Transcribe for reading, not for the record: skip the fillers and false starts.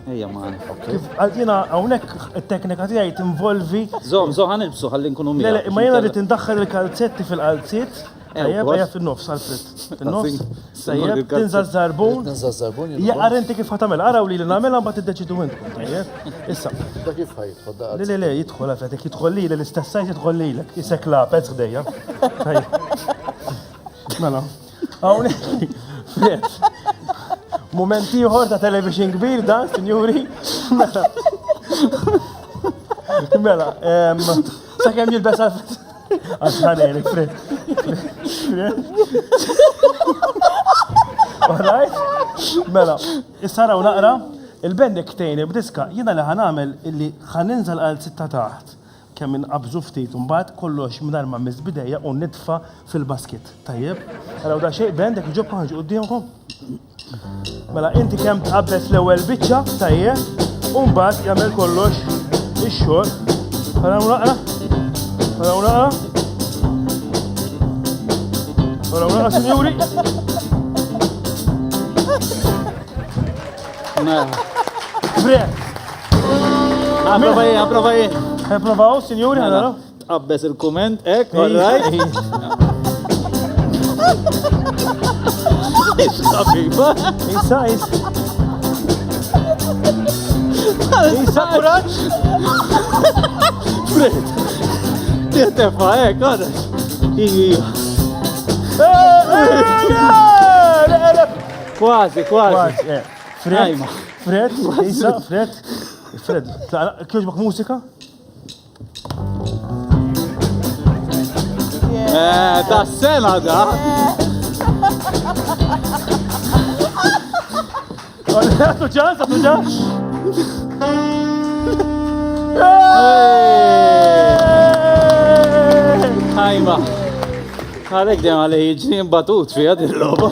Ejja ma. Jena, hawnhekk it-teknika tiegħi tinvolvi. Zom, ħanilbsu ħalli nkunu Le, le, ma jena rrid indaħħal il-kalzetti fil-qalziet. Tajjeb, kos. ejja fin-nofs għal-frit. Fin-nofs. Sin- Tajjeb, il-kalzett. tinżal żarbun. Tinżal żarbun, jien Jaqar inti kif ħatamel, araw li nagħmelha mbagħad tiddeċidu intkom. Tajjeb. Issa. Da kif ħajtħol da. Le, jidħol għafetek, jidħol li l-istess sajt jidħol li l-ek. Isek la, pezz ħdejja. Tajjeb. Mela. Hawnhekk. Fred. Moment ieħor ta' television kbir dan, sinjuri. Mela, sakemm jilbes għal-Fred. Għazħanelik, Fred. Alright? Mela, issaraw naqra, il-bendek tejni b'diska, jina li ħanamel illi ħaninżal għal sitta taħt. Kemm inqabżu ftit, mbagħad kollox mingħajr ma miżbidejja u nitfa' fil-basket. Tajjeb? Araw da xejn bendek iġobha ħaġa qudiemkom. Mela inti kemm tqabbes l-ewwel biċċa, tajjeb, u mbagħad jagħmel kollox ix-xogħol. Araw naqra. Araw naqra. Araw naqra, sinjuri. Fred. Approva jien. Provaw, sinjuri, għara? Tqabbes il-kumment, ek, alright. Xafifa. Isa. Isa, kuraċ. Fred. Tietefa, ek, għada. Kważi. Fred, Isa, Fred. Kjoġbak mużika? Ta' sena da. Għatu ċans. Ħajma. Għalek dem għalli jġni mbatut fija dil-loba.